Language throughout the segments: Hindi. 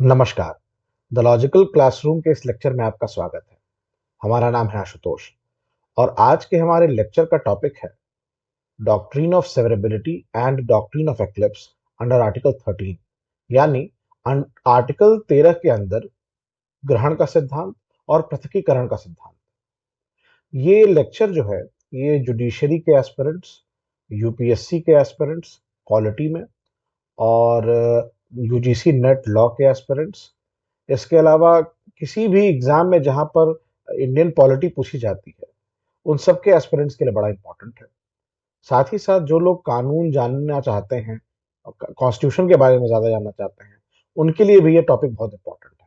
नमस्कार। द लॉजिकल क्लासरूम के इस लेक्चर में आपका स्वागत है। हमारा नाम है आशुतोष और आज के हमारे लेक्चर का टॉपिक है doctrine of severability and doctrine of eclipse under article 13, यानी आर्टिकल 13 के अंदर ग्रहण का सिद्धांत और पृथकीकरण का सिद्धांत। ये लेक्चर जो है ये जुडिशरी के एस्पिरेंट्स, यूपीएससी के एस्पिरेंट्स पॉलिटी में और यूजीसी नेट लॉ के एस्पिरेंट्स, इसके अलावा किसी भी एग्जाम में जहां पर इंडियन पॉलिटी पूछी जाती है उन सब के एस्पिरेंट्स के लिए बड़ा इंपॉर्टेंट है। साथ ही साथ जो लोग कानून जानना चाहते हैं, कॉन्स्टिट्यूशन के बारे में ज्यादा जानना चाहते हैं, उनके लिए भी ये टॉपिक बहुत इंपॉर्टेंट है।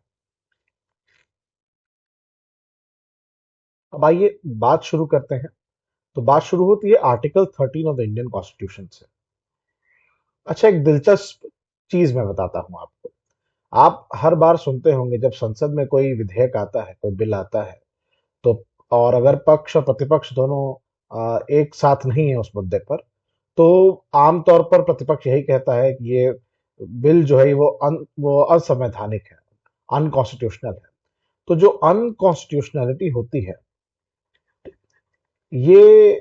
अब आइए बात शुरू करते हैं। तो बात शुरू होती है article 13 of the Indian constitution से। अच्छा, एक दिलचस्प चीज मैं बताता हूं आपको। आप हर बार सुनते होंगे जब संसद में कोई विधेयक आता है, कोई बिल आता है, तो और अगर पक्ष और प्रतिपक्ष दोनों एक साथ नहीं है उस मुद्दे पर, तो आमतौर पर प्रतिपक्ष यही कहता है कि ये बिल जो है वो असंवैधानिक है, अनकॉन्स्टिट्यूशनल है। तो जो अनकॉन्स्टिट्यूशनलिटी होती है, ये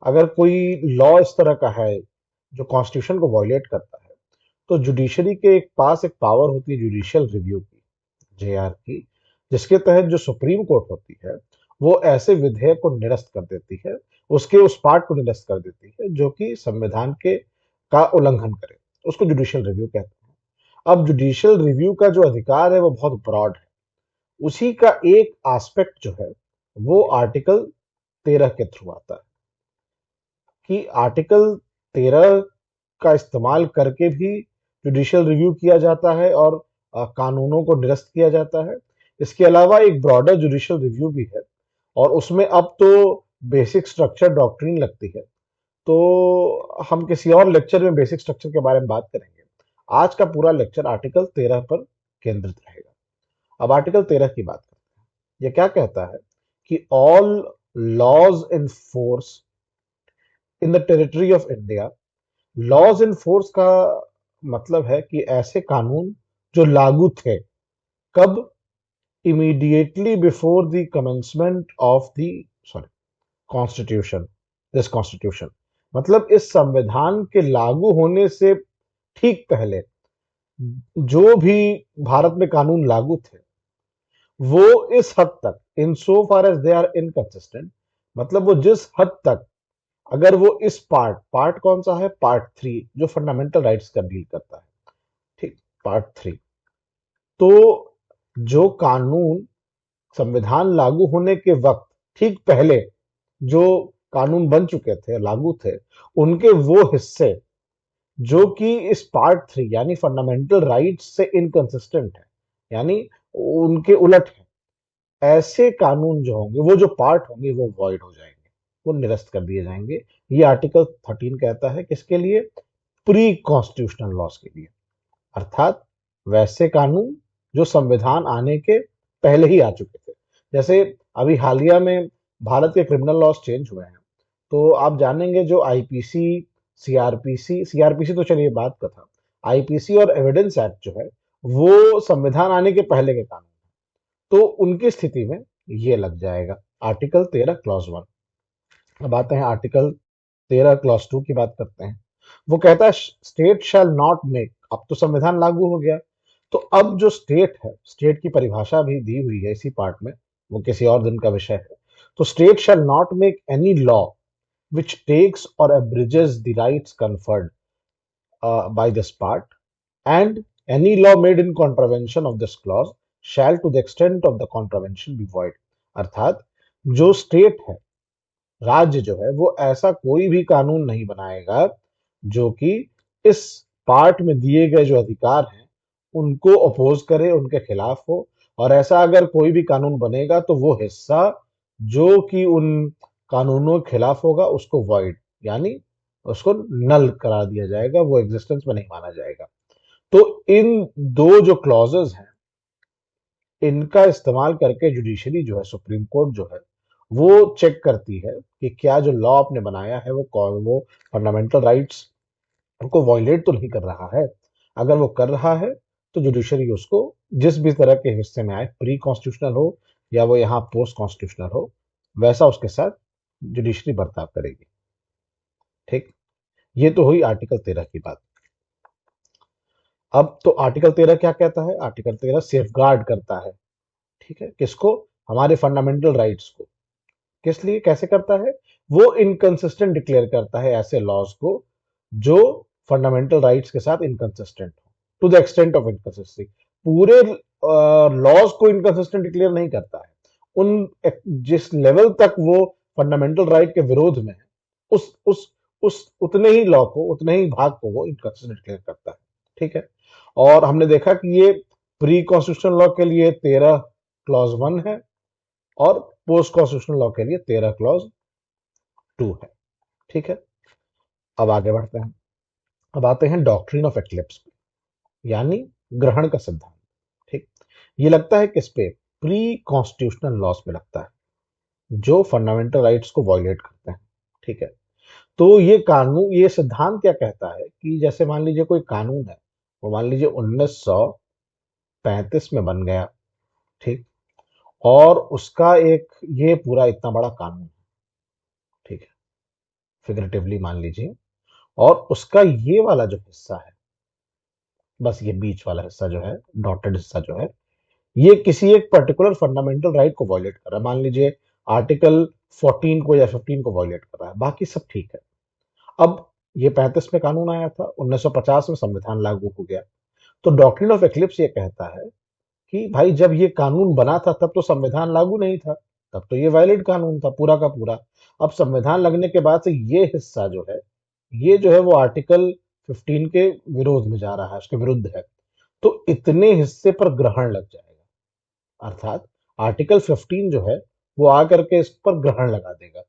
अगर कोई लॉ इस तरह का है जो कॉन्स्टिट्यूशन को वॉयलेट करता है, तो जुडिशरी के पास एक पावर होती है जुडिशियल रिव्यू की, जेआर की, जिसके तहत जो सुप्रीम कोर्ट होती है वो ऐसे विधेयक को निरस्त कर देती है, उसके उस पार्ट को निरस्त कर देती है जो कि संविधान के का उल्लंघन करे। उसको जुडिशियल रिव्यू कहते हैं। अब जुडिशियल रिव्यू का जो अधिकार है वो बहुत ब्रॉड है। उसी का एक एस्पेक्ट जो है वो आर्टिकल 13 के थ्रू आता है कि आर्टिकल 13 का इस्तेमाल करके भी जुडिशियल रिव्यू किया जाता है और कानूनों को निरस्त किया जाता है। इसके अलावा एक ब्रॉडर जुडिशियल रिव्यू भी है और उसमें अब तो बेसिक स्ट्रक्चर डॉक्ट्रिन लगती है। तो हम किसी और लेक्चर में बेसिक स्ट्रक्चर के बारे में बात करेंगे। आज का पूरा लेक्चर आर्टिकल 13 पर केंद्रित रहेगा। अब आर्टिकल 13 की बात करते हैं। यह क्या कहता है कि all laws in force in the territory of India. Laws in force का मतलब है कि ऐसे कानून जो लागू थे, कब? Immediately before the commencement of the sorry constitution, this constitution. मतलब इस संविधान के लागू होने से ठीक पहले जो भी भारत में कानून लागू थे, वो इस हद तक, in so far as they are inconsistent, मतलब वो जिस हद तक, अगर वो इस पार्ट कौन सा है? पार्ट 3, जो फंडामेंटल राइट्स का डील करता है। ठीक, पार्ट 3। तो जो कानून संविधान लागू होने के वक्त ठीक पहले जो कानून बन चुके थे, लागू थे, उनके वो हिस्से जो कि इस पार्ट 3 यानी फंडामेंटल राइट्स से इनकंसिस्टेंट है, यानी उनके उलट है, ऐसे कानून जो होंगे, वो जो पार्ट होंगे, वो वॉइड हो जाएंगे, वो निरस्त कर दिए जाएंगे। ये आर्टिकल 13 कहता है किसके लिए? प्री कॉन्स्टिट्यूशनल लॉस के लिए, अर्थात वैसे कानून जो संविधान आने के पहले ही आ चुके थे। जैसे अभी हालिया में भारत के क्रिमिनल लॉस चेंज हुए हैं, तो आप जानेंगे जो आईपीसी, सीआरपीसी, सीआरपीसी तो चलिए बात का था, आईपीसी और एविडेंस एक्ट जो है वो संविधान आने के पहले के कानून, तो उनकी स्थिति में ये लग जाएगा आर्टिकल 13 क्लॉज 1। अब आते हैं आर्टिकल 13 क्लॉज 2 की बात करते हैं। वो कहता है स्टेट शैल नॉट मेक, अब तो संविधान लागू हो गया, तो अब जो स्टेट है, स्टेट की परिभाषा भी दी हुई है इसी पार्ट में, वो किसी और दिन का विषय है। तो state shall not make any law which takes or abridges the rights conferred by this part, and any law made in contravention of this clause shall to the extent of the contravention be void। अर्थात जो स्टेट है, राज्य जो है, वो ऐसा कोई भी कानून नहीं बनाएगा जो कि इस पार्ट में दिए गए जो अधिकार हैं उनको अपोज करे, उनके खिलाफ हो। और ऐसा अगर कोई भी कानून बनेगा तो वो हिस्सा जो कि उन कानूनों के खिलाफ होगा उसको वॉइड, यानी उसको नल करा दिया जाएगा, वो एग्जिस्टेंस में नहीं माना जाएगा। तो इन दो जो क्लॉजेस हैं, इनका इस्तेमाल करके जुडिशरी जो है, सुप्रीम कोर्ट जो है, वो चेक करती है कि क्या जो लॉ आपने बनाया है वो फंडामेंटल राइट्स को वॉयलेट तो नहीं कर रहा है। अगर वो कर रहा है तो जुडिशरी उसको जिस भी तरह के हिस्से में आए, प्री कॉन्स्टिट्यूशनल हो या वो यहाँ पोस्ट कॉन्स्टिट्यूशनल हो, वैसा उसके साथ जुडिशरी बर्ताव करेगी। ठीक, ये तो हुई आर्टिकल 13 की बात। अब तो आर्टिकल 13 क्या कहता है? आर्टिकल 13 सेफगार्ड करता है, ठीक है, किसको? हमारे फंडामेंटल राइट्स को। किस लिए, कैसे करता है? वो इनकंसिस्टेंट डिक्लेयर करता है ऐसे लॉज को जो फंडामेंटल राइट्स के साथ इनकंसिस्टेंट हो, to the extent of inconsistency. पूरे लॉज को इनकंसिस्टेंट डिक्लेयर नहीं करता है, उन जिस लेवल तक वो फंडामेंटल राइट के विरोध में है, उस उतने ही लॉ को, उतने ही भाग को वो इनकंसिस्टेंट डिक्लेयर करता है। ठीक है, और हमने देखा कि ये प्री कॉन्स्टिट्यूशनल लॉ के लिए 13 क्लॉज 1 है और पोस्ट कॉन्स्टिट्यूशनल लॉ के लिए 13 क्लॉज 2 है। ठीक है, अब आगे बढ़ते हैं। अब आते हैं डॉक्ट्रिन ऑफ एक्लिप्स पे, यानी ग्रहण का सिद्धांत। ठीक, ये लगता है किस पे? प्री कॉन्स्टिट्यूशनल लॉज पे लगता है जो फंडामेंटल राइट्स को वायलेट करते हैं। ठीक है, तो ये कानून, ये सिद्धांत क्या कहता है कि जैसे मान लीजिए कोई कानून है, वो मान लीजिए 1935 में बन गया, ठीक, और उसका एक ये पूरा इतना बड़ा कानून है, ठीक है, फिगरेटिवली मान लीजिए, और उसका ये वाला जो हिस्सा है, बस ये बीच वाला हिस्सा जो है, डॉटेड हिस्सा जो है, ये किसी एक पर्टिकुलर फंडामेंटल राइट को वायलेट कर रहा है। मान लीजिए आर्टिकल 14 को या 15 को वायलेट कर रहा है, बाकी सब ठीक है। अब ये 35 में कानून आया था, 1950 में संविधान लागू हो गया। तो डॉक्ट्रिन ऑफ एक्लिप्स ये कहता है कि भाई जब ये कानून बना था तब तो संविधान लागू नहीं था, तब तो ये वैलिड कानून था पूरा का पूरा। अब संविधान लगने के बाद से ये हिस्सा जो है, ये जो है वो आर्टिकल 15 के विरोध में जा रहा है, उसके विरुद्ध है, तो इतने हिस्से पर ग्रहण लग जाएगा। अर्थात आर्टिकल 15 जो है वो आकर के इस पर ग्रहण लगा देगा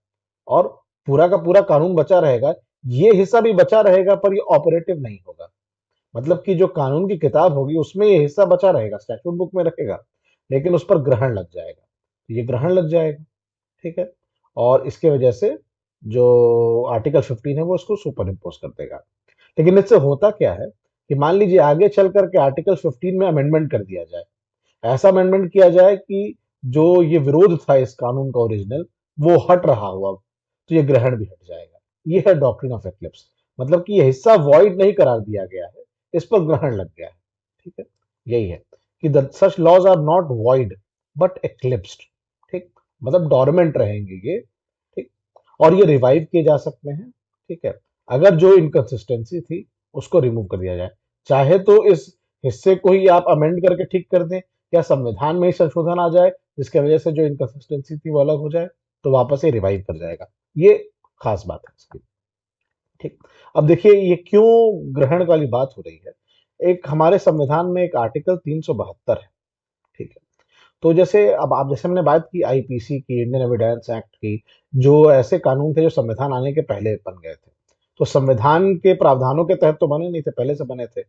और पूरा का पूरा कानून बचा रहेगा। ये हिस्सा भी बचा रहेगा पर ये ऑपरेटिव नहीं होगा, मतलब कि जो कानून की किताब होगी उसमें ये हिस्सा बचा रहेगा, स्टैट्यूट बुक में रखेगा, लेकिन उस पर ग्रहण लग जाएगा, ये ग्रहण लग जाएगा। ठीक है, और इसके वजह से जो आर्टिकल 15 है वो उसको सुपर इम्पोज कर देगा। लेकिन इससे होता क्या है कि मान लीजिए आगे चल करके आर्टिकल 15 में अमेंडमेंट कर दिया जाए, ऐसा अमेंडमेंट किया जाए कि जो ये विरोध था इस कानून का ओरिजिनल वो हट रहा हुआ, तो ये ग्रहण भी हट जाएगा। ये है डॉक्ट्रिन ऑफ एक्लिप्स, मतलब कि ये हिस्सा वॉइड नहीं करार दिया गया है, इस पर ग्रहण लग गया है। ठीक है, यही है कि such laws are not void but eclipsed. ठीक, मतलब डोरमेंट रहेंगे ये। ठीक, और ये रिवाइव किए जा सकते हैं। ठीक है, अगर जो इनकंसिस्टेंसी थी उसको रिमूव कर दिया जाए, चाहे तो इस हिस्से को ही आप अमेंड करके ठीक कर दें, या संविधान में ही संशोधन आ जाए जिसकी वजह से जो इनकंसिस्टेंसी थी वो अलग हो जाए, तो वापस ये रिवाइव कर जाएगा। ये खास बात है इसकी। ठीक, अब देखिए ये क्यों ग्रहण वाली बात हो रही है। एक हमारे संविधान में एक आर्टिकल 372 है। ठीक है, तो जैसे अब आप, जैसे हमने बात की आईपीसी की, इंडियन एविडेंस एक्ट की, जो ऐसे कानून थे जो संविधान आने के पहले बन गए थे, तो संविधान के प्रावधानों के तहत तो बने नहीं थे, पहले से बने थे।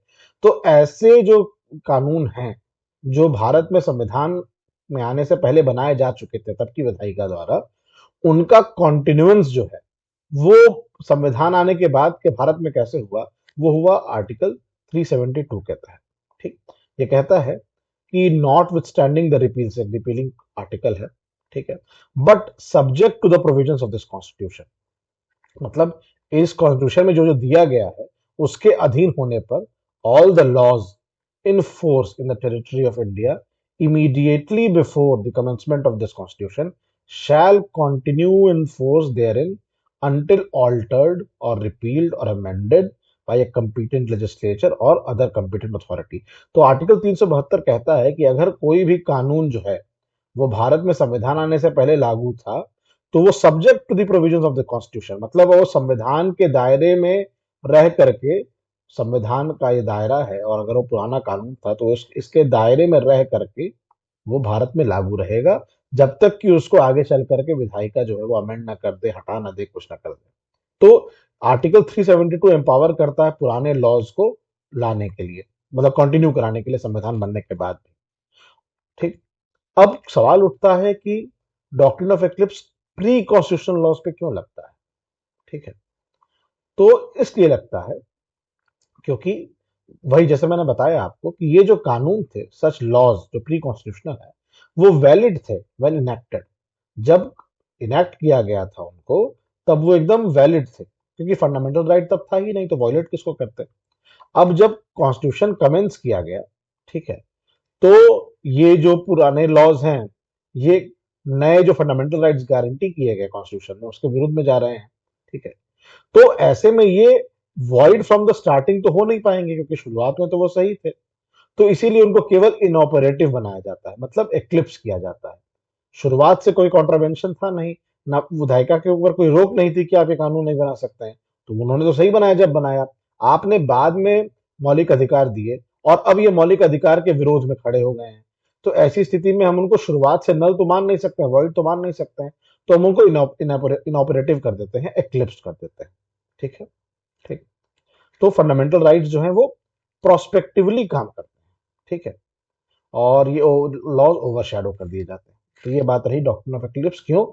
तो ऐसे जो कानून हैं जो भारत में संविधान में आने से पहले बनाए जा चुके थे तब की विधायिका द्वारा, उनका कॉन्टिन्यूएंस जो है वो संविधान आने के बाद के भारत में कैसे हुआ, वो हुआ आर्टिकल 372 के तहत। ठीक, ये कहता है कि notwithstanding the repeal से, रिपीलिंग आर्टिकल है, ठीक है, but subject to the provisions of this constitution, मतलब इस कॉन्स्टिट्यूशन में जो जो दिया गया है उसके अधीन होने पर all the laws in force in the territory of India immediately before the commencement of this constitution shall continue in force therein until altered or repealed or amended by a competent legislature or other competent authority। तो आर्टिकल 372 कहता है कि अगर कोई भी कानून जो है वो भारत में संविधान आने से पहले लागू था, तो वो subject to the provisions of the constitution, मतलब वो संविधान के दायरे में रह करके, संविधान का ये दायरा है और अगर वो पुराना कानून था तो इसके दायरे में रह करके वो भारत में लागू रहेगा, जब तक कि उसको आगे चल करके विधायिका जो है वो अमेंड ना कर दे, हटा ना दे, कुछ ना कर दे। तो आर्टिकल 372 एम्पावर करता है पुराने लॉज को लाने के लिए, मतलब कंटिन्यू कराने के लिए संविधान बनने के बाद भी। ठीक, अब सवाल उठता है कि doctrine of eclipse pre constitutional laws पे क्यों लगता है। ठीक है, तो इसलिए लगता है क्योंकि वही जैसे मैंने बताया आपको कि ये जो कानून थे, सच लॉज जो प्री कॉन्स्टिट्यूशनल है, वो वैलिड थे व्हेन इनेक्टेड। जब इनेक्ट किया गया था उनको, तब वो एकदम वैलिड थे, क्योंकि फंडामेंटल राइट तब था ही नहीं, तो वॉयलेट किसको करते। अब जब कॉन्स्टिट्यूशन कमेंस किया गया, ठीक है, तो ये जो पुराने लॉज हैं, ये नए जो फंडामेंटल राइट्स गारंटी किए गए कॉन्स्टिट्यूशन में, उसके विरुद्ध में जा रहे हैं। ठीक है, तो ऐसे में ये वॉइड फ्रॉम द स्टार्टिंग तो हो नहीं पाएंगे, क्योंकि शुरुआत में तो वो सही थे। तो इसीलिए उनको केवल इनऑपरेटिव बनाया जाता है, मतलब एक्लिप्स किया जाता है। शुरुआत से कोई कॉन्ट्रावेंशन था नहीं, ना विधायिका के ऊपर कोई रोक नहीं थी कि आप ये कानून नहीं बना सकते हैं। तो उन्होंने तो सही बनाया जब बनाया। आपने बाद में मौलिक अधिकार दिए, और अब ये मौलिक अधिकार के विरोध में खड़े हो गए हैं। तो ऐसी स्थिति में हम उनको शुरुआत से नल तो मान नहीं सकते हैं, वर्ल्ड तो मान नहीं सकते हैं। तो हम उनको इनऑपरेटिव कर देते हैं, एक्लिप्स कर देते हैं। ठीक है। ठीक। तो फंडामेंटल राइट्स जो हैं वो प्रोस्पेक्टिवली काम करते हैं। ठीक है। और ये लॉज ओवरशैडो कर दिए जाते हैं। तो ये बात रही डॉक्ट्रिन ऑफ एक्लिप्स क्यों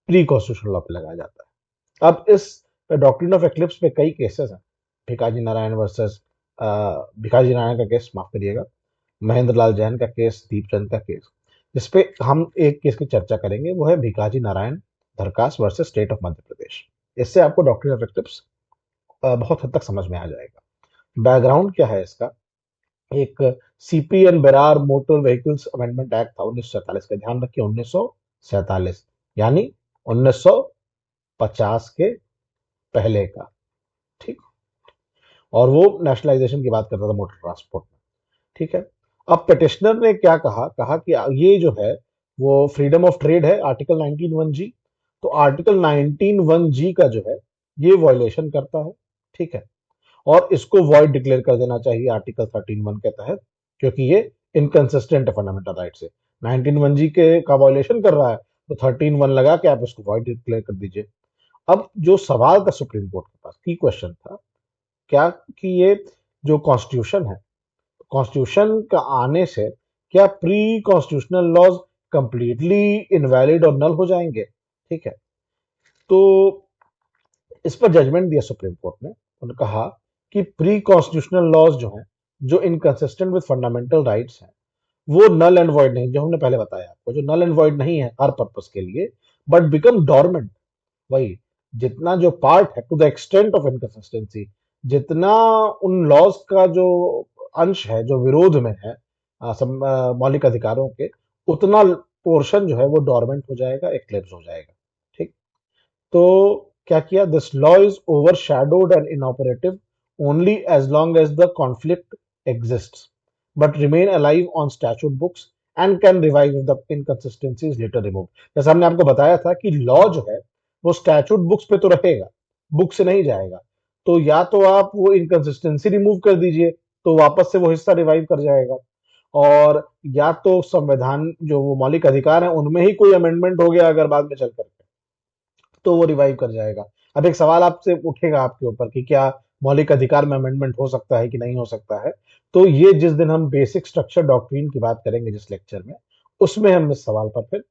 प्री कॉन्स्टिट्यूशनल लॉ पे लगाया जाता है। अब इस डॉक्ट्रिन ऑफ एक्लिप्स पे कई केसेस हैं। भिकाजी नारायण वर्सेस भिकाजी नारायण का केस, माफ करिएगा, महेंद्र लाल जैन का केस, दीपचंद का केस। जिस पे हम एक केस की चर्चा करेंगे, वो है Bhikaji Narayan Dhakras versus state of Madhya Pradesh. इससे आपको डॉक्ट्रिन ऑफ एक्लिप्स बहुत हद तक समझ में आ जाएगा। बैकग्राउंड क्या है इसका। एक CP and Berar motor vehicles amendment act था 1947 का, ध्यान रखिए 1947, यानी 1950 के पहले का। ठीक। और वो नेशनलाइजेशन की बात करता था मोटर ट्रांसपोर्ट में। ठीक है। अब पिटिशनर ने क्या कहा, कहा कि ये जो है वो फ्रीडम ऑफ ट्रेड है, आर्टिकल 19(1)(g)। तो आर्टिकल 19(1)(g) का जो है ये वॉयलेशन करता है। ठीक है। और इसको वॉइड डिक्लेयर कर देना चाहिए आर्टिकल 13(1) के तहत, क्योंकि ये इनकंसिस्टेंट है फंडामेंटल राइट से। 19(1)(g) के का वॉयलेशन कर रहा है, तो 13(1) लगा के आप इसको वॉइड डिक्लेयर कर दीजिए। अब जो सवाल था सुप्रीम कोर्ट के पास, की क्वेश्चन था क्या, कि ये जो कॉन्स्टिट्यूशन है, कॉन्स्टिट्यूशन का आने से क्या pre constitutional laws completely invalid और नल हो जाएंगे। ठीक है। तो इस पर जजमेंट दिया सुप्रीम कोर्ट ने। उन्होंने कहा कि प्री कॉन्स्टिट्यूशनल लॉज जो हैं, जो इनकंसिस्टेंट विद फंडामेंटल राइट्स हैं, वो नल एंड वॉइड नहीं, जो हमने पहले बताया आपको, जो नल एंड वॉइड नहीं है हर पर्पस के लिए, बट बिकम डॉर्मेंट। वही, जितना जो पार्ट है, to the extent of inconsistency, जितना उन लॉज का जो अंश है जो विरोध में है मौलिक अधिकारों के, उतना पोर्शन जो है वो डॉर्मेंट हो जाएगा, एक्लिप्स हो जाएगा। ठीक। तो क्या किया, this law is over shadowed and inoperative only as long as the conflict exists, but remain alive on statute books and can revive if the inconsistency is later removed। जैसे हमने आपको बताया था कि लॉ जो है वो स्टैचूट बुक्स पे तो रहेगा, बुक से नहीं जाएगा। तो या तो आप वो इनकंसिस्टेंसी रिमूव कर दीजिए, तो वापस से वो हिस्सा रिवाइव कर जाएगा। और या तो संविधान जो वो मौलिक अधिकार है उनमें ही कोई अमेंडमेंट हो गया अगर बाद में चल करके, तो वो रिवाइव कर जाएगा। अब एक सवाल आपसे उठेगा आपके ऊपर कि क्या मौलिक अधिकार में अमेंडमेंट हो सकता है कि नहीं हो सकता है। तो ये जिस दिन हम बेसिक स्ट्रक्चर डॉक्ट्रिन की बात करेंगे जिस लेक्चर में, उसमें हम इस सवाल पर फिर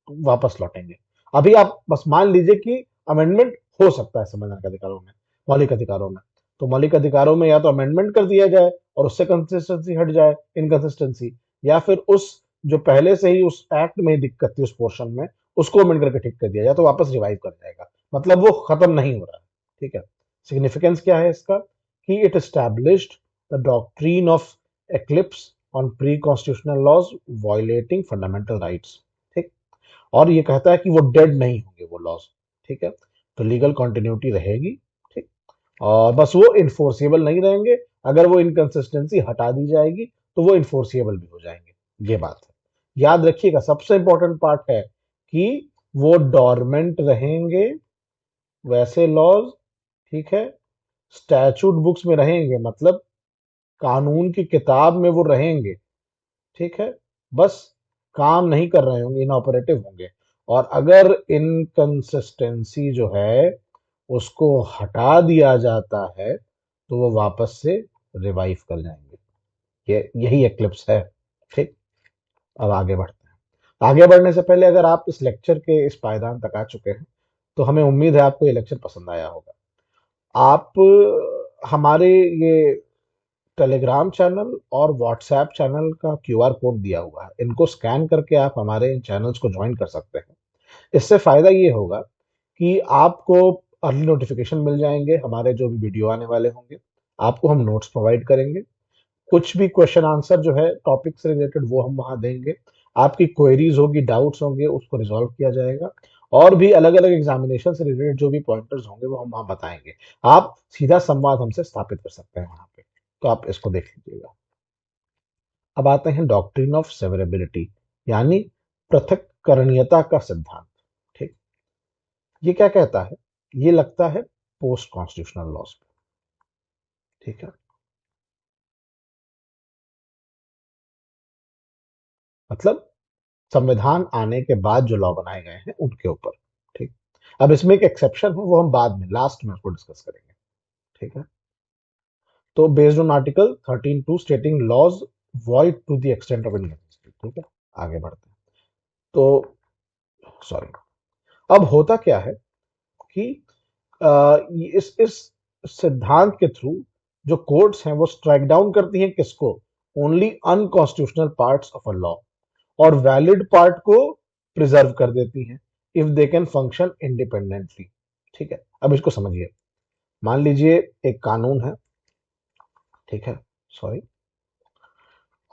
वापस लौटेंगे। अभी आप बस मान लीजिए कि अमेंडमेंट हो सकता है संवैधानिक अधिकारों में, मौलिक अधिकारों में। तो मौलिक अधिकारों में या तो अमेंडमेंट कर दिया जाए और उससे कंसिस्टेंसी हट जाए, इनकंसिस्टेंसी, या फिर उस जो पहले से ही उस एक्ट में दिक्कत थी उस पोर्शन में, उसको अमेंड करके ठीक कर दिया जाए, तो वापस रिवाइव कर जाएगा, मतलब वो खत्म नहीं हो रहा है। ठीक है। सिग्निफिकेंस क्या है इसका, कि it established the doctrine of eclipse on pre constitutional laws violating fundamental rights. ठीक। और ये कहता है कि वो डेड नहीं होंगे वो लॉज। ठीक है। तो लीगल कंटिन्यूटी रहेगी। ठीक। और बस वो इन्फोर्सिबल नहीं रहेंगे, अगर वो इनकंसिस्टेंसी हटा दी जाएगी तो वो इन्फोर्सिबल भी हो जाएंगे। ये बात है, याद रखिएगा। सबसे इंपॉर्टेंट पार्ट है कि वो डॉर्मेंट रहेंगे वैसे लॉज। ठीक है। स्टैचूट बुक्स में रहेंगे, मतलब कानून की किताब में वो रहेंगे। ठीक है। बस काम नहीं कर रहे होंगे, इनऑपरेटिव होंगे। और अगर इनकंसिस्टेंसी जो है उसको हटा दिया जाता है, तो वो वापस से रिवाइव कर जाएंगे। ये यही एक्लिप्स है। ठीक। अब आगे बढ़ते हैं। आगे बढ़ने से पहले, अगर आप इस लेक्चर के इस पायदान तक आ चुके हैं, तो हमें उम्मीद है आपको ये लेक्चर पसंद आया होगा। आप हमारे ये टेलीग्राम चैनल और व्हाट्सएप चैनल का क्यूआर कोड दिया हुआ है, इनको स्कैन करके आप हमारे इन चैनल्स को ज्वाइन कर सकते हैं। इससे फायदा ये होगा कि आपको अर्ली नोटिफिकेशन मिल जाएंगे, हमारे जो भी वीडियो आने वाले होंगे, आपको हम नोट्स प्रोवाइड करेंगे, कुछ भी क्वेश्चन आंसर जो है टॉपिक से रिलेटेड वो हम वहां देंगे, आपकी क्वेरीज होगी, डाउट्स होंगे, उसको रिजॉल्व किया जाएगा, और भी अलग अलग एग्जामिनेशन से रिलेटेड जो भी पॉइंटर्स होंगे वो हम वहां बताएंगे। आप सीधा संवाद हमसे स्थापित कर सकते हैं वहां पे, तो आप इसको देख लीजिएगा। अब आते हैं डॉक्ट्रिन ऑफ सेवरेबिलिटी, यानी पृथक्करणीयता का सिद्धांत। ठीक, ये क्या कहता है? ये लगता है पोस्ट कॉन्स्टिट्यूशनल लॉज पे। ठीक है, मतलब संविधान आने के बाद जो लॉ बनाए गए हैं उनके ऊपर। ठीक, अब इसमें एक एक्सेप्शन है, वो हम बाद में लास्ट में उसको डिस्कस करेंगे। ठीक है, तो based on article 13(2) stating laws void to the extent of Indian history. ठीक है, आगे बढ़ते हैं। तो सॉरी, अब होता क्या है कि इस सिद्धांत के थ्रू जो कोर्ट्स हैं वो स्ट्राइक डाउन करती हैं किसको? Only unconstitutional parts of a law, और वैलिड पार्ट को प्रिजर्व कर देती हैं if they can function independently. ठीक है, अब इसको समझिए। मान लीजिए एक कानून है, ठीक है, सॉरी,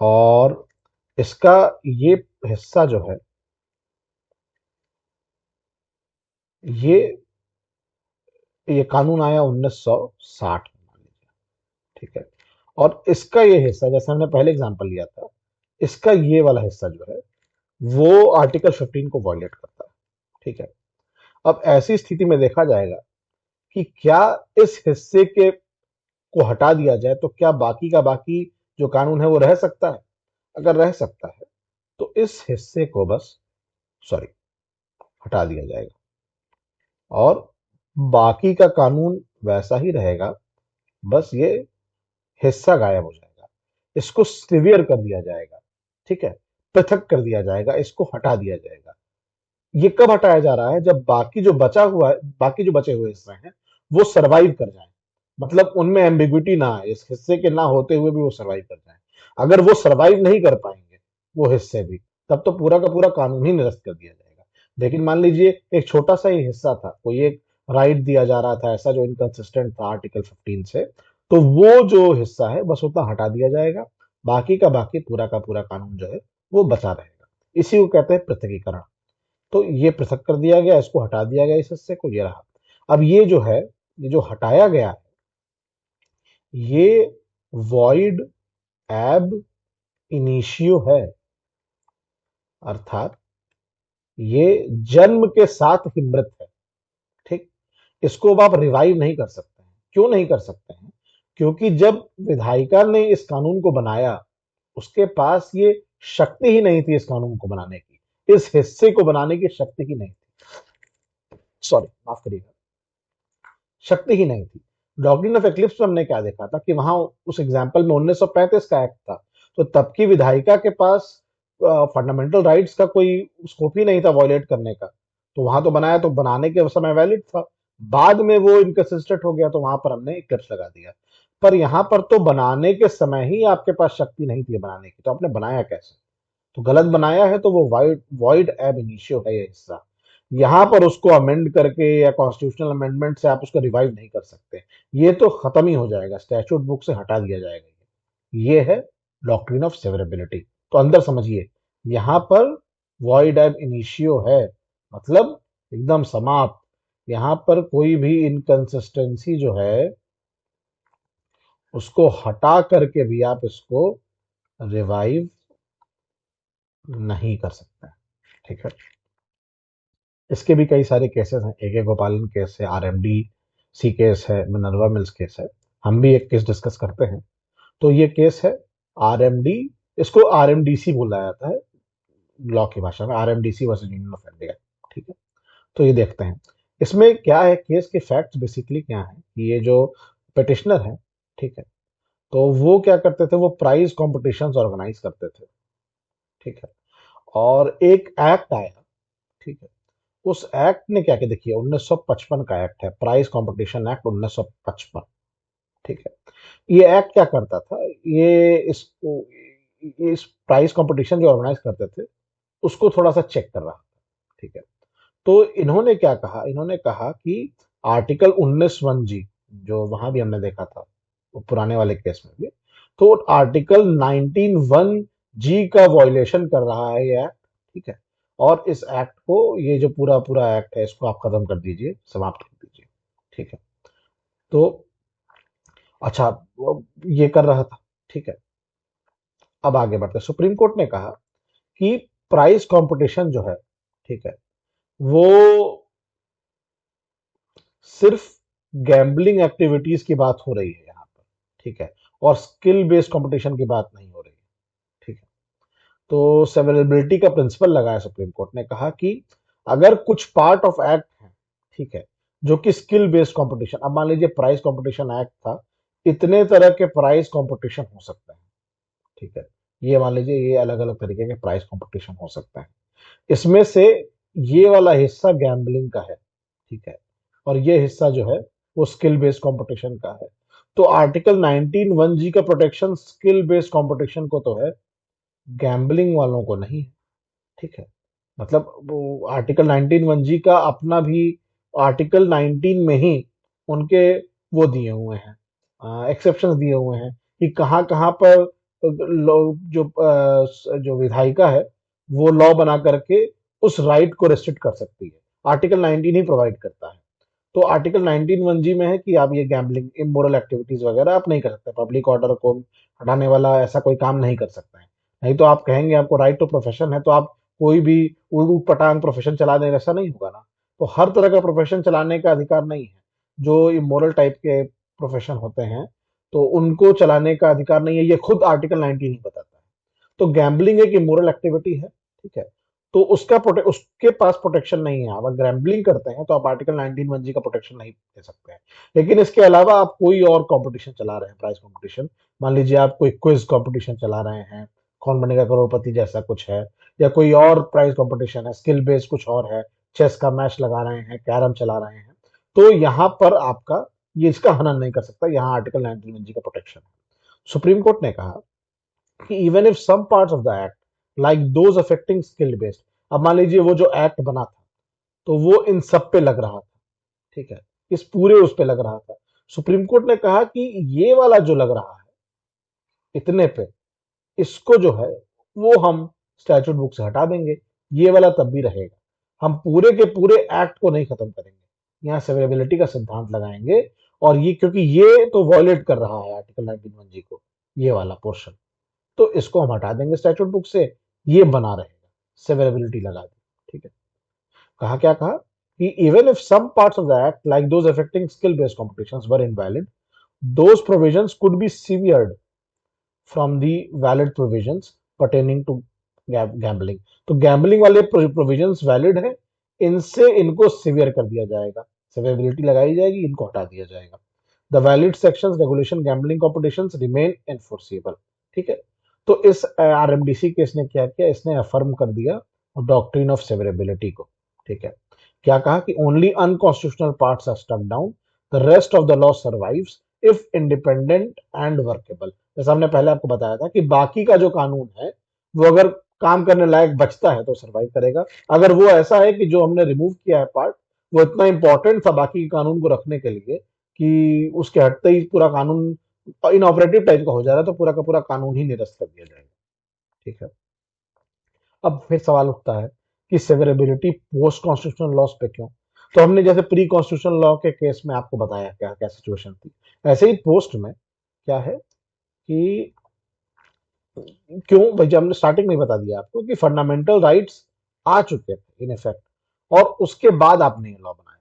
और इसका ये हिस्सा जो है, ये ये कानून आया 1960 में, मान लीजिए। ठीक है, और इसका ये हिस्सा, जैसे हमने पहले एग्जांपल लिया था, इसका ये वाला हिस्सा जो है वो आर्टिकल 15 को वॉयलेट करता है। ठीक है, अब ऐसी स्थिति में देखा जाएगा कि क्या इस हिस्से के को हटा दिया जाए तो क्या बाकी का बाकी जो कानून है वो रह सकता है? अगर रह सकता है तो इस हिस्से को बस, सॉरी, हटा दिया जाएगा, और बाकी का कानून वैसा ही रहेगा, बस ये हिस्सा गायब हो जाएगा, इसको सिवियर कर दिया जाएगा। ठीक है, पृथक कर दिया जाएगा, इसको हटा दिया जाएगा। ये कब हटाया जा रहा है? जब बाकी जो बचा हुआ है, बाकी जो बचे हुए हिस्से हैं वो सरवाइव कर जाएं, मतलब उनमें एम्बिग्विटी ना आए, इस हिस्से के ना होते हुए भी वो सरवाइव कर जाएं। अगर वो सरवाइव नहीं कर पाएंगे वो हिस्से भी, तब तो पूरा का पूरा कानून ही निरस्त कर दिया जाएगा। लेकिन मान लीजिए एक छोटा सा ही हिस्सा था, कोई एक राइट दिया जा रहा था ऐसा जो इनकंसिस्टेंट था आर्टिकल 15 से, तो वो जो हिस्सा है बस उतना हटा दिया जाएगा, बाकी का बाकी पूरा का पूरा कानून जो है वो बचा रहेगा। इसी को कहते हैं पृथकीकरण। तो ये पृथक कर दिया गया, इसको हटा दिया गया, इस हिस्से को, ये रहा। अब ये जो है, ये जो हटाया गया है, ये वॉइड एब इनिशियो है, अर्थात ये जन्म के साथ ही मृत है। ठीक, इसको अब आप रिवाइव नहीं कर सकते हैं। क्यों नहीं कर सकते हैं? क्योंकि जब विधायिका ने इस कानून को बनाया, उसके पास ये शक्ति ही नहीं थी इस कानून को बनाने की, इस हिस्से को बनाने की शक्ति ही नहीं थी। सॉरी, माफ करिएगा, शक्ति ही नहीं थी। डॉक्ट्रिन ऑफ एक्लिप्स में हमने क्या देखा था कि वहां उस एग्जाम्पल में 1935 का एक्ट था, तो तब की विधायिका के पास फंडामेंटल राइट्स का कोई स्कोप ही नहीं था वॉयलेट करने का, तो वहां तो बनाया, तो बनाने के समय वैलिड था, बाद में वो इनकंसिस्टेंट हो गया तो वहां पर हमने एक्लिप्स लगा दिया। पर यहां पर तो बनाने के समय ही आपके पास शक्ति नहीं थी बनाने की, तो आपने बनाया कैसे? तो गलत बनाया है, तो वो वाइड वॉइड एब इनिशियो है ये हिस्सा। यहां पर उसको अमेंड करके या कॉन्स्टिट्यूशनल अमेंडमेंट से आप उसको रिवाइव नहीं कर सकते, ये तो खत्म ही हो जाएगा, स्टैट्यूट बुक से हटा दिया जाएगा। ये है डॉक्ट्रिन ऑफ सेवरेबिलिटी। तो अंदर समझिए, यहां पर वॉइड एब इनिशियो है, मतलब एकदम समाप्त। यहां पर कोई भी इनकंसिस्टेंसी जो है उसको हटा करके भी आप इसको रिवाइव नहीं कर सकते। ठीक है, इसके भी कई सारे केसेस हैं, ए के गोपालन केस है, आरएमडी सी केस है, मिनर्वा मिल्स केस है, हम भी एक केस डिस्कस करते हैं। तो ये केस है आरएमडी, इसको आरएमडीसी बोला जाता है लॉ की भाषा में, आरएमडीसी वर्सेस यूनियन ऑफ इंडिया। ठीक है, तो ये देखते हैं इसमें क्या है, केस के फैक्ट्स बेसिकली क्या है कि ये जो पिटिशनर है, ठीक है, तो वो क्या करते थे, वो प्राइज कॉम्पिटिशंस ऑर्गेनाइज करते थे। ठीक है, और एक एक्ट आया, ठीक है, उस एक्ट ने क्या किया, देखिए 1955 का एक्ट है, प्राइस कंपटीशन एक्ट 1955। ठीक है। ये एक्ट क्या करता था, ये इसको इस प्राइस कंपटीशन जो ऑर्गेनाइज करते थे उसको थोड़ा सा चेक कर रहा था। ठीक है। तो इन्होंने क्या कहा, इन्होंने कहा कि आर्टिकल 19(1)(g), जो वहां भी हमने देखा था वो पुराने वाले केस में भी, तो आर्टिकल 19(1)(g) का वॉयलेशन कर रहा है ये एक्ट। ठीक है। और इस एक्ट को, ये जो पूरा पूरा एक्ट है इसको आप खत्म कर दीजिए, समाप्त कर दीजिए। ठीक है। तो अच्छा, वो ये कर रहा था। ठीक है। अब आगे बढ़ते हैं। सुप्रीम कोर्ट ने कहा कि प्राइस कंपटीशन जो है, ठीक है, वो सिर्फ गैम्बलिंग एक्टिविटीज की बात हो रही है यहाँ पर। ठीक है। और स्किल बेस्ड कंपटीशन की बात नहीं हो रही है। ठीक है। तो सेवरेबिलिटी का प्रिंसिपल लगाया सुप्रीम कोर्ट ने, कहा कि अगर कुछ पार्ट ऑफ एक्ट है, ठीक है, जो कि स्किल बेस्ड कंपटीशन, अब मान लीजिए प्राइस कंपटीशन एक्ट था, इतने तरह के प्राइस कंपटीशन हो सकते हैं। ठीक है। ये मान लीजिए ये अलग अलग तरीके के प्राइस कंपटीशन हो सकते हैं। इसमें से ये वाला हिस्सा गैम्बलिंग का है। ठीक है। और ये हिस्सा जो है वो स्किल बेस्ड कंपटीशन का है। तो आर्टिकल 19(1)(g) का प्रोटेक्शन स्किल बेस्ड कंपटीशन को तो है, गैम्बलिंग वालों को नहीं है। ठीक है। मतलब वो आर्टिकल 19(1)(g) का अपना भी आर्टिकल 19 में ही उनके वो दिए हुए हैं, एक्सेप्शन दिए हुए हैं कि कहाँ कहाँ पर जो विधायिका है वो लॉ बना करके उस राइट को रेस्ट्रिक्ट कर सकती है। आर्टिकल 19 ही प्रोवाइड करता है। तो आर्टिकल 19(1)(g) में है कि आप ये गैम्बलिंग, इमोरल एक्टिविटीज वगैरह आप नहीं कर सकते, पब्लिक ऑर्डर को हटाने वाला ऐसा कोई काम नहीं कर सकते हैं। नहीं तो आप कहेंगे आपको राइट टू प्रोफेशन है, तो आप कोई भी उलूट पटांग प्रोफेशन चला दें, ऐसा नहीं होगा ना। तो हर तरह का प्रोफेशन चलाने का अधिकार नहीं है। जो इमोरल टाइप के प्रोफेशन होते हैं तो उनको चलाने का अधिकार नहीं है, ये खुद आर्टिकल 19 ही बताता है। तो गैम्बलिंग एक इमोरल एक्टिविटी है। ठीक है। तो उसके पास प्रोटेक्शन नहीं है। अगर गैम्बलिंग करते हैं तो आप आर्टिकल 19(1)(g) का प्रोटेक्शन नहीं दे सकते हैं। लेकिन इसके अलावा आप कोई और कंपटीशन चला रहे हैं, प्राइस कंपटीशन, मान लीजिए आप कोई क्विज कंपटीशन चला रहे हैं, कौन बनेगा करोड़पति जैसा कुछ है, या कोई और प्राइस कंपटीशन है, स्किल बेस्ड कुछ और है, चेस का मैच लगा रहे हैं, कैरम चला रहे हैं, तो यहां पर आपका ये इसका हनन नहीं कर सकता। यहाँ आर्टिकल 19(1)(g) का प्रोटेक्शन है। सुप्रीम कोर्ट ने कहा कि even if some parts of the act like those affecting skill based, अब मान लीजिए वो जो एक्ट बना था तो वो इन सब पे लग रहा था। ठीक है। इस पूरे उस पे लग रहा था। सुप्रीम कोर्ट ने कहा कि ये वाला जो लग रहा है इतने पे, इसको जो है वो हम स्टैट्यूट बुक से हटा देंगे, ये वाला तब भी रहेगा। हम पूरे के पूरे एक्ट को नहीं खत्म करेंगे, यहाँ सेवरेबिलिटी का सिद्धांत लगाएंगे। और ये क्योंकि ये तो वॉयलेट कर रहा है आर्टिकल 19(1)(g) को, ये वाला पोर्शन, तो इसको हम हटा देंगे स्टैट्यूट बुक से, ये बना रहेगा, सेवरेबिलिटी लगा दी। ठीक है। कहा क्या कहा कि even if some parts of the act like those affecting skill based competitions were invalid, those provisions could be severed from the valid provisions pertaining to gambling. तो गैम्बलिंग वाले प्रोविजंस वैलिड है, इनसे इनको सिवियर कर दिया जाएगा, सेवेबिलिटी लगाई जाएगी, इनको हटा दिया जाएगा। The valid sections regulation gambling competitions remain enforceable. ठीक है। तो इस आरएमडीसी केस ने क्या किया, इसने अफर्म कर दिया डॉक्ट्रिन ऑफ सेवरेबिलिटी को। ठीक है। क्या कहा कि only unconstitutional parts are stuck down, the rest of the law survives if independent and workable. जैसा हमने पहले आपको बताया था कि बाकी का जो कानून है वो अगर काम करने लायक बचता है तो सर्वाइव करेगा। अगर वो ऐसा है कि जो हमने रिमूव किया है पार्ट, वो इतना इंपॉर्टेंट था बाकी के कानून को रखने के लिए कि उसके हटते ही पूरा कानून इनऑपरेटिव टाइप का हो जा रहा है, तो पूरा का पूरा कानून ही निरस्त कर दिया जाएगा। ठीक है। अब फिर सवाल उठता है कि सेवरेबिलिटी पोस्ट कॉन्स्टिट्यूशनल लॉस पे क्यों। तो हमने जैसे प्री कॉन्स्टिट्यूशनल लॉ के केस में आपको बताया क्या क्या सिचुएशन थी, ऐसे ही पोस्ट में क्या है कि क्यों भाई, जब हमने स्टार्टिंग में ही बता दिया आपको कि फंडामेंटल राइट्स आ चुके थे इन इफेक्ट, और उसके बाद आपने ये लॉ बनाया।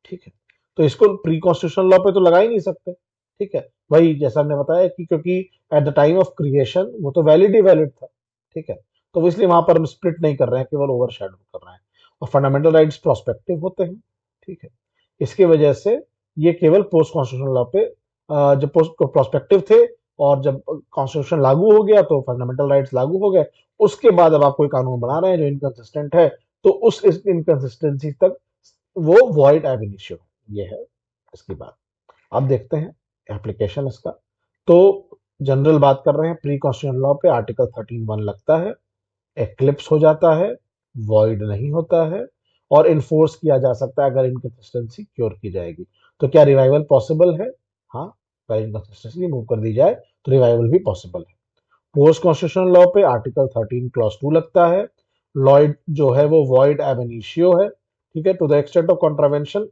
ठीक है। तो इसको प्री कॉन्स्टिट्यूशनल लॉ पे तो लगा ही नहीं सकते। ठीक है। वही जैसा हमने बताया कि क्योंकि at the time of creation वो तो वैलिड ही वैलिड था। ठीक है। तो इसलिए वहां पर हम स्प्लिट नहीं कर रहे हैं, केवल ओवर कर रहे हैं। और फंडामेंटल राइट्स प्रोस्पेक्टिव होते हैं। ठीक है। इसकी वजह से ये केवल पोस्ट कॉन्स्टिट्यूशनल लॉ पे, जब पोस्ट प्रोस्पेक्टिव थे और जब कॉन्स्टिट्यूशन लागू हो गया तो फंडामेंटल राइट्स लागू हो गए। उसके बाद अब आप कोई कानून बना रहे हैं जो इनकंसिस्टेंट है, तो उस इनकंसिस्टेंसी तक वो वॉइड एब इनिशियो, ये है इसकी बात। अब देखते हैं एप्लीकेशन इसका। तो जनरल बात कर रहे हैं, प्री कॉन्स्टिट्यूशन लॉ पे आर्टिकल 13(1) लगता है, एक्लिप्स हो जाता है, वॉइड नहीं होता है, और इन्फोर्स किया जा सकता है अगर इनकंसिस्टेंसी क्योर की जाएगी। तो क्या रिवाइवल पॉसिबल है? हाँ, अगर इनकंसिस्टेंसी रिमूव कर दी जाए तो रिवाइवल भी पॉसिबल है। पोस्ट कॉन्स्टिट्यूशनल लॉ पे आर्टिकल 13 क्लॉज 2 लगता है। लॉइड जो है वो वॉइड एब इनिशियो है, ठीक है। To the extent of contravention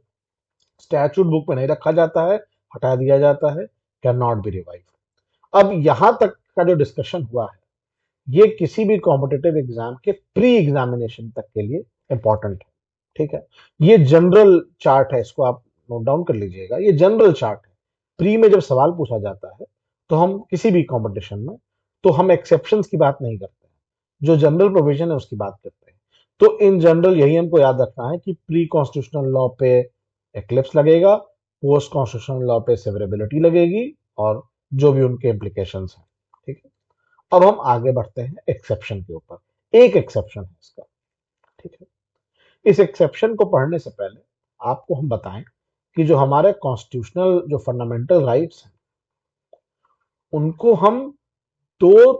statute book में नहीं रखा जाता है, हटा दिया जाता है, कैन नॉट बी रिवाइव। अब यहां तक का जो डिस्कशन हुआ है, ये किसी भी कॉम्पिटेटिव एग्जाम के प्री एग्जामिनेशन तक के लिए इंपॉर्टेंट है, ठीक है। ये जनरल चार्ट है, इसको आप नोट डाउन कर लीजिएगा, ये जनरल चार्ट है। प्री में जब सवाल पूछा जाता है तो हम किसी भी कंपटीशन में, तो हम एक्सेप्शंस की बात नहीं करते हैं, जो जनरल प्रोविजन है उसकी बात करते हैं। तो इन जनरल यही हमको याद रखना है कि प्री कॉन्स्टिट्यूशनल लॉ पे एक्लिप्स लगेगा, पोस्ट कॉन्स्टिट्यूशनल लॉ पे सेवरेबिलिटी लगेगी, और जो भी उनके इम्प्लीकेशंस हैं, ठीक है। अब हम आगे बढ़ते हैं एक्सेप्शन के ऊपर। एक एक्सेप्शन है इसका, ठीक है। इस एक्सेप्शन को पढ़ने से पहले आपको हम बताएं कि जो हमारे कॉन्स्टिट्यूशनल जो फंडामेंटल राइट्स हैं, उनको हम दो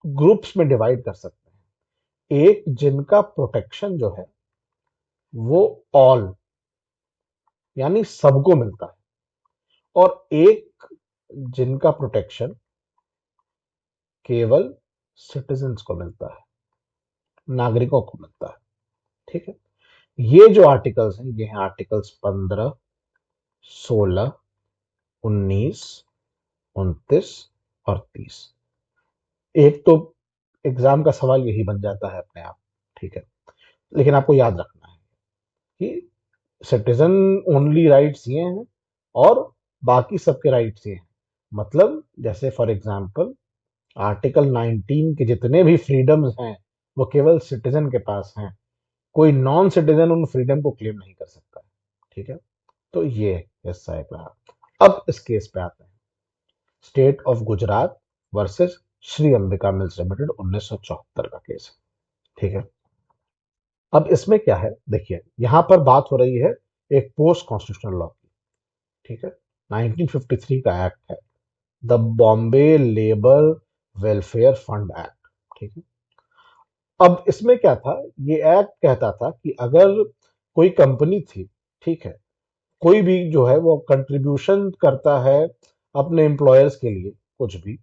ग्रुप्स में डिवाइड कर सकते हैं। एक जिनका प्रोटेक्शन जो है वो ऑल, यानी सबको मिलता है, और एक जिनका प्रोटेक्शन केवल सिटीजन्स को मिलता है, नागरिकों को मिलता है, ठीक है। ये जो आर्टिकल्स हैं, ये हैं आर्टिकल्स 15, 16, 19, 29 और 30। एक तो एग्जाम का सवाल यही बन जाता है अपने आप, ठीक है। लेकिन आपको याद रखना है कि सिटीजन ओनली राइट्स ये हैं, और बाकी सबके राइट्स ये हैं। मतलब जैसे फॉर एग्जांपल आर्टिकल 19 के जितने भी फ्रीडम्स हैं वो केवल सिटीजन के पास हैं, कोई नॉन सिटीजन उन फ्रीडम को क्लेम नहीं कर सकता है, ठीक है। तो ये हिस्सा एक रहा। अब इस केस पे आते हैं, state of Gujarat versus Shri Ambika mills limited 1974 का केस है, ठीक है। अब इसमें क्या है, देखिए यहां पर बात हो रही है एक पोस्ट कॉन्स्टिट्यूशनल लॉ की, ठीक है। 1953 का एक्ट है, the Bombay labour welfare fund act, ठीक है। अब इसमें क्या था, ये एक्ट कहता था कि अगर कोई कंपनी थी, ठीक है, कोई भी जो है वो कंट्रीब्यूशन करता है अपने एम्प्लॉयर्स के लिए, कुछ भी,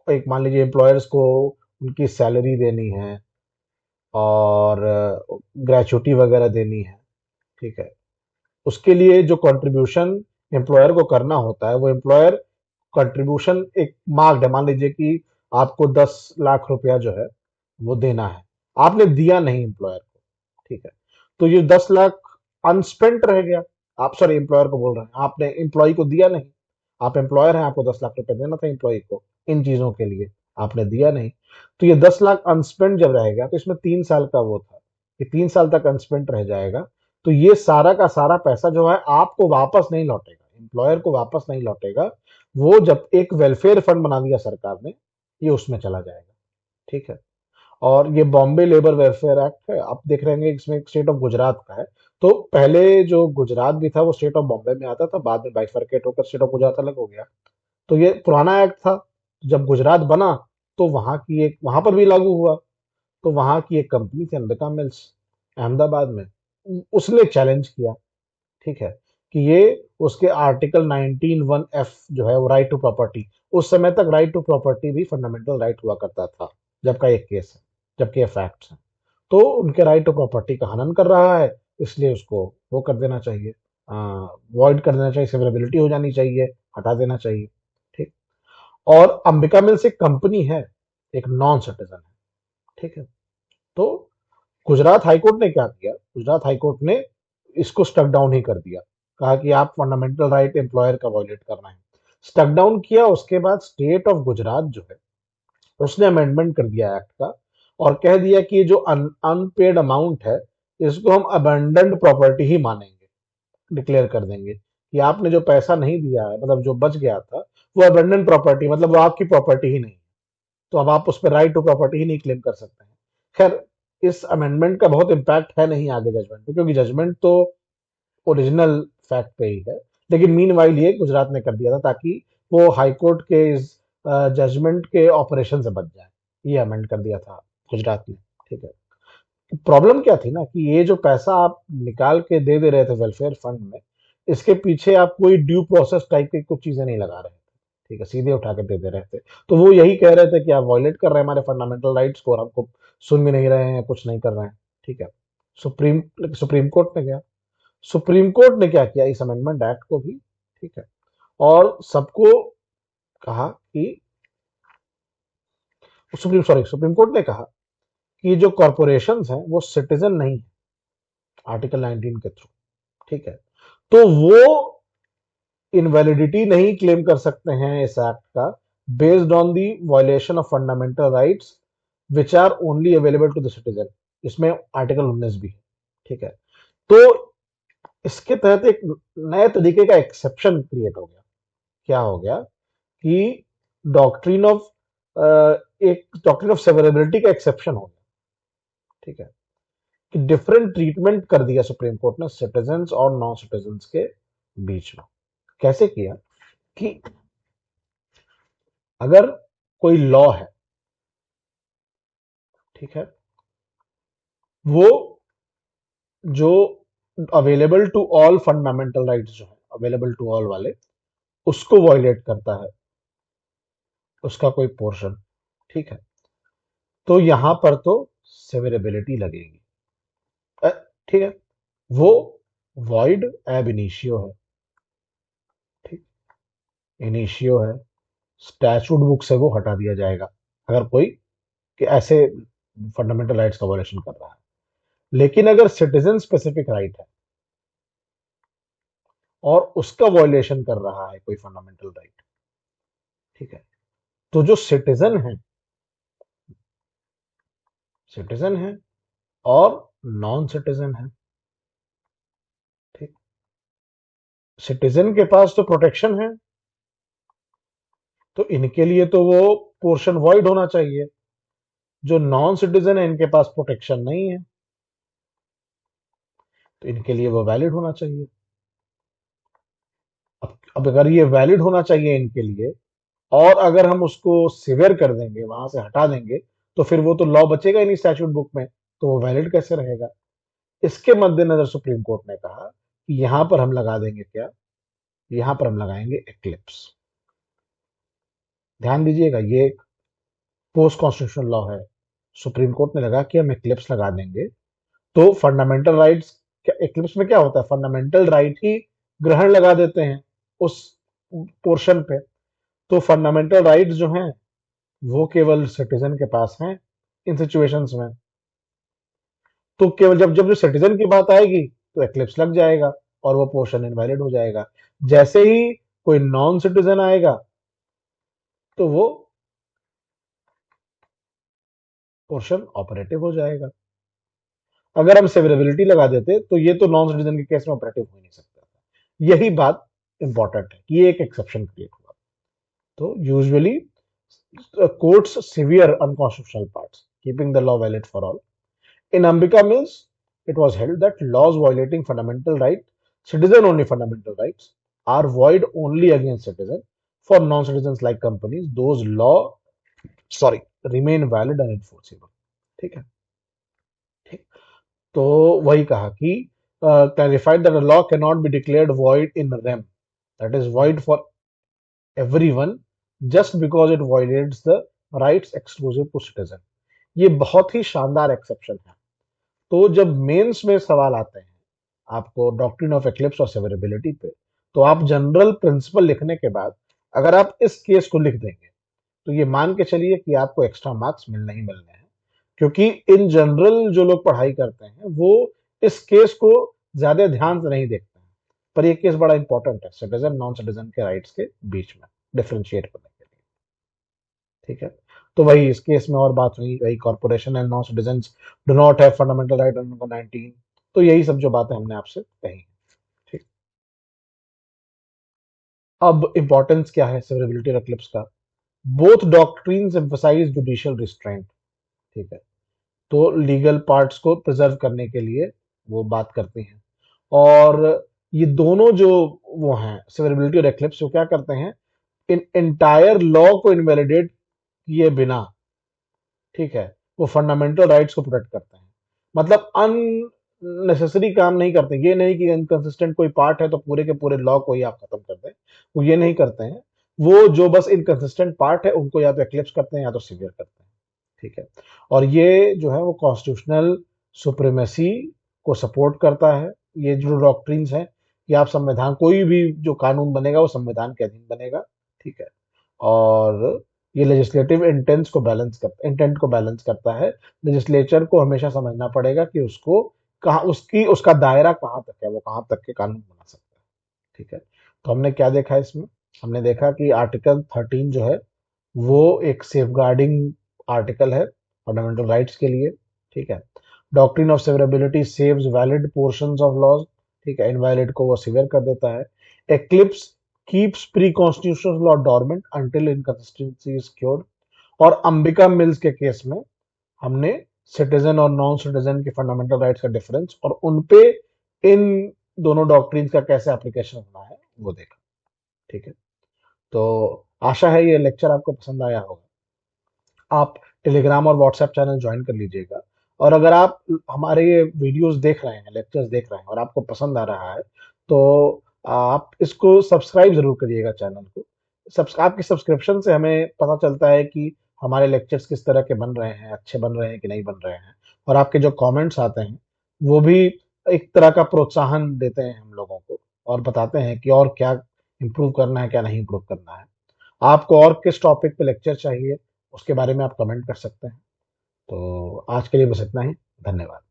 एक मान लीजिए एम्प्लॉयर्स को उनकी सैलरी देनी है और ग्रेचुटी वगैरह देनी है, ठीक है। उसके लिए जो कंट्रीब्यूशन एम्प्लॉयर को करना होता है, वो एम्प्लॉयर कंट्रीब्यूशन एक मार्क्ड है, मान लीजिए कि आपको 10 लाख रुपया जो है वो देना है, आपने दिया नहीं एम्प्लॉयर को, ठीक है। तो ये 10 लाख अनस्पेंट रह गया। आप सॉरी, एम्प्लॉयर को बोल रहे हैं, आपने एम्प्लॉय को दिया नहीं। आप एम्प्लॉयर हैं, आपको 10 लाख रुपए देना था एम्प्लॉय को इन चीजों के लिए, आपने दिया नहीं। तो ये 10 लाख अनस्पेंट जब रहेगा, तो इसमें 3 साल का वो था कि 3 साल तक अनस्पेंट रह जाएगा। तो ये सारा का सारा पैसा जो है आपको वापस नहीं लौटेगा, एम्प्लॉयर को वापस नहीं लौटेगा। वो जब एक वेलफेयर फंड बना दिया सरकार ने, ये उसमें चला जाएगा, ठीक है। और ये बॉम्बे लेबर वेलफेयर एक्ट है, आप देख रहे हैं इसमें स्टेट ऑफ गुजरात का है। तो पहले जो गुजरात भी था वो स्टेट ऑफ बॉम्बे में आता था, बाद में बाइफरकेट होकर स्टेट ऑफ गुजरात अलग हो गया। तो ये पुराना एक्ट था, जब गुजरात बना तो वहां पर भी लागू हुआ। तो वहां की एक कंपनी थी अंबिका मिल्स, अहमदाबाद में, उसने चैलेंज किया, ठीक है, कि ये उसके आर्टिकल 19(1)(f जो है वो राइट टू प्रॉपर्टी, उस समय तक राइट टू प्रॉपर्टी भी फंडामेंटल राइट हुआ करता था, जबका एक केस है, जबकि ये फैक्ट्स हैं। तो उनके राइट टू प्रॉपर्टी का हनन कर रहा है, इसलिए उसको वो कर देना चाहिए, वॉइड कर देना चाहिए, सेवरेबिलिटी हो जानी चाहिए, हटा देना चाहिए, ठीक। और अंबिका मिल्स एक कंपनी है, एक नॉन सिटीजन है, ठीक है। तो गुजरात हाईकोर्ट ने क्या किया, गुजरात हाईकोर्ट ने इसको स्टक डाउन ही कर दिया, कहा कि आप फंडामेंटल राइट एम्प्लॉयर का वायलेट कर रहे हैं, स्टक डाउन किया। उसके बाद स्टेट ऑफ गुजरात जो है उसने अमेंडमेंट कर दिया एक्ट का, और कह दिया कि ये जो अनपेड अमाउंट है, इसको हम अबेंडेंड प्रॉपर्टी ही मानेंगे, डिक्लेयर कर देंगे कि आपने जो पैसा नहीं दिया है, मतलब जो बच गया था, वो अबेंडेंड प्रॉपर्टी, मतलब वो आपकी प्रॉपर्टी ही नहीं है। तो अब आप उस पर राइट टू प्रॉपर्टी ही नहीं क्लेम कर सकते हैं। खैर, इस अमेंडमेंट का बहुत इंपैक्ट है नहीं आगे जजमेंट पे, क्योंकि जजमेंट तो ओरिजिनल फैक्ट पे ही है। लेकिन मीन वाइल ये गुजरात ने कर दिया था ताकि वो हाई कोर्ट के इस जजमेंट के ऑपरेशन से बच जाए, ये अमेंड कर दिया था गुजरात ने। ठीक है। प्रॉब्लम क्या थी ना कि ये जो पैसा आप निकाल के दे रहे थे वेलफेयर फंड में, इसके पीछे आप कोई ड्यू प्रोसेस टाइप की कुछ चीजें नहीं लगा रहे थे। ठीक है, सीधे उठा के दे रहे थे। तो वो यही कह रहे थे कि आप वायलेट कर रहे हैं हमारे फंडामेंटल राइट्स को और हमको सुन भी नहीं रहे हैं, कुछ नहीं कर रहे हैं। ठीक है। सुप्रीम सुप्रीम कोर्ट में गया। सुप्रीम कोर्ट ने क्या किया, इस अमेंडमेंट एक्ट को भी, ठीक है, और सबको कहा कि सुप्रीम कोर्ट ने कहा कि जो कॉरपोरेशंस हैं वो सिटीजन नहीं है आर्टिकल 19 के थ्रू। ठीक है। तो वो इनवैलिडिटी नहीं क्लेम कर सकते हैं इस एक्ट का based on the violation of fundamental rights which are only available to the citizen. इसमें आर्टिकल 19 भी है। ठीक है। तो इसके तहत एक नए तरीके का एक्सेप्शन क्रिएट हो गया। क्या हो गया कि डॉक्ट्रिन ऑफ एक डॉक्ट्रिन ऑफ सेवरेबिलिटी का एक्सेप्शन हो गया। ठीक है। कि डिफरेंट ट्रीटमेंट कर दिया सुप्रीम कोर्ट ने सिटीजन्स और नॉन सिटीजन्स के बीच में। कैसे किया कि अगर कोई लॉ है, ठीक है, वो जो available to all fundamental rights जो है अवेलेबल टू ऑल वाले, उसको वायलेट करता है उसका कोई पोर्शन। ठीक है। तो यहां पर तो सेवरेबिलिटी लगेगी। अ, ठीक है। वो वॉइड एब इनिशियो है। ठीक। इनिशियो है, स्टैचूट बुक से वो हटा दिया जाएगा अगर कोई कि ऐसे फंडामेंटल राइट्स का वायलेशन कर रहा है। लेकिन अगर सिटीजन स्पेसिफिक राइट है और उसका वायलेशन कर रहा है कोई फंडामेंटल राइट, ठीक है, तो जो सिटीजन है और नॉन सिटीजन है, ठीक, सिटीजन के पास तो प्रोटेक्शन है, तो इनके लिए तो वो पोर्शन वॉइड होना चाहिए। जो नॉन सिटीजन है इनके पास प्रोटेक्शन नहीं है, तो इनके लिए वो वैलिड होना चाहिए। अब अगर ये वैलिड होना चाहिए इनके लिए और अगर हम उसको सिवियर कर देंगे, वहां से हटा देंगे, तो फिर वो तो लॉ बचेगा ही नहीं स्टैट्यूट बुक में, तो वो वैलिड कैसे रहेगा। इसके मद्देनजर सुप्रीम कोर्ट ने कहा कि यहां पर हम लगा देंगे क्या, यहां पर हम लगाएंगे एक्लिप्स। ध्यान दीजिएगा, ये एक पोस्ट कॉन्स्टिट्यूशनल लॉ है। सुप्रीम कोर्ट ने लगा कि हम एक्लिप्स लगा देंगे तो फंडामेंटल राइट्स, एक्लिप्स में क्या होता है, फंडामेंटल राइट ही ग्रहण लगा देते हैं उस पोर्शन पे। तो फंडामेंटल राइट्स जो हैं वो केवल सिटीजन के पास हैं इन सिचुएशंस में। तो केवल जब जब जो सिटीजन की बात आएगी तो एक्लिप्स लग जाएगा और वो पोर्शन इनवैलिड हो जाएगा। जैसे ही कोई नॉन सिटीजन आएगा तो वो पोर्शन ऑपरेटिव हो जाएगा। अगर हम सेवरेबिलिटी लगा देते तो ये तो नॉन सिटीजन के केस में ऑपरेटिव हो ही नहीं सकता था। यही बात इंपॉर्टेंट है कि ये एक एक्सेप्शन क्रिएट हुआ। तो usually courts severe unconstitutional parts, keeping the law valid for all. In Ambika Mills, it was held that laws violating fundamental rights, citizen-only fundamental rights, are void only against citizens. For non-citizens like companies, those law, sorry, remain valid and enforceable. ठीक है। ठीक। तो वही कहा कि clarified that a law cannot be declared void in rem, that is void for everyone just because it violates the rights exclusive to citizen। ये बहुत ही शानदार एक्सेप्शन है। तो जब मेंस में सवाल आते हैं आपको डॉक्ट्रिन ऑफ एक्लिप्स और सेवरेबिलिटी पे, तो आप जनरल प्रिंसिपल लिखने के बाद अगर आप इस केस को लिख देंगे तो ये मान के चलिए कि आपको एक्स्ट्रा मार्क्स मिलने ही मिलने हैं। क्योंकि इन जनरल जो लोग पढ़ाई करते हैं वो इस केस को ज्यादा ध्यान से नहीं देखते हैं, पर ये केस बड़ा इंपॉर्टेंट है सिटीजन नॉन सिटीजन के राइट्स के बीच में डिफरेंशिएट करने के लिए। ठीक है। तो वही इस केस में और बात हुई, वही corporation and non citizen do not have fundamental right under 19। तो यही सब जो बातें हमने आपसे कही। ठीक। अब इंपॉर्टेंस क्या है सेवरेबिलिटी और एक्लिप्स का। Both doctrines emphasise judicial restraint. ठीक है। तो लीगल पार्ट्स को प्रिजर्व करने के लिए वो बात करती हैं। और ये दोनों जो वो हैं सेवरेबिलिटी और एक्लिप्स, वो क्या करते हैं, इन एंटायर लॉ को इनवैलिडेट किए बिना, ठीक है, वो फंडामेंटल राइट्स को प्रोटेक्ट करते हैं। मतलब अननेसेसरी काम नहीं करते। ये नहीं कि इनकंसिस्टेंट कोई पार्ट है तो पूरे के पूरे लॉ को ही आप खत्म कर दें, वो ये नहीं करते हैं। वो जो बस इनकंसिस्टेंट पार्ट है उनको या तो एक्लिप्स करते हैं या तो सिवियर करते हैं, ठीक है। और ये जो है वो कॉन्स्टिट्यूशनल सुप्रीमेसी को सपोर्ट करता है। ये जो डॉक्ट्रिन्स हैं कि आप संविधान, कोई भी जो कानून बनेगा वो संविधान के अधीन बनेगा, ठीक है। और ये लेजिस्लेटिव इंटेंट को बैलेंस करता है। लेजिस्लेचर को हमेशा समझना पड़ेगा कि उसको कहाँ, उसका दायरा कहाँ तक है, वो कहाँ तक के कानून बना सकता है, ठीक है। तो हमने क्या देखा इसमें? हमने देखा कि आर्टिकल 13 जो है वो एक सेफगार्डिंग आर्टिकल है फंडामेंटल राइट्स के लिए, ठीक है। Doctrine of severability saves valid portions of laws, ठीक है, इनवैलिड को वो सिवियर कर देता है। Eclipse keeps pre constitutional law dormant until inconsistency is cured. और अंबिका मिल्स के केस में हमने सिटीजन और नॉन सिटीजन के फंडामेंटल राइट्स का डिफरेंस और उनपे इन दोनों डॉक्ट्रिन्स का कैसे एप्लीकेशन होना है वो देखा, ठीक है। तो आशा है ये लेक्चर आपको पसंद आया होगा। आप टेलीग्राम और व्हाट्सएप चैनल ज्वाइन कर लीजिएगा। और अगर आप हमारे ये वीडियोस देख रहे हैं, लेक्चर्स देख रहे हैं और आपको पसंद आ रहा है, तो आप इसको सब्सक्राइब जरूर करिएगा चैनल को। आपकी सब्सक्रिप्शन से हमें पता चलता है कि हमारे लेक्चर्स किस तरह के बन रहे हैं, अच्छे बन रहे हैं कि नहीं बन रहे हैं। और आपके जो कमेंट्स आते हैं वो भी एक तरह का प्रोत्साहन देते हैं हम लोगों को, और बताते हैं कि और क्या इम्प्रूव करना है, क्या नहीं इम्प्रूव करना है। आपको और किस टॉपिक पे लेक्चर चाहिए उसके बारे में आप कमेंट कर सकते हैं। तो आज के लिए बस इतना ही। धन्यवाद।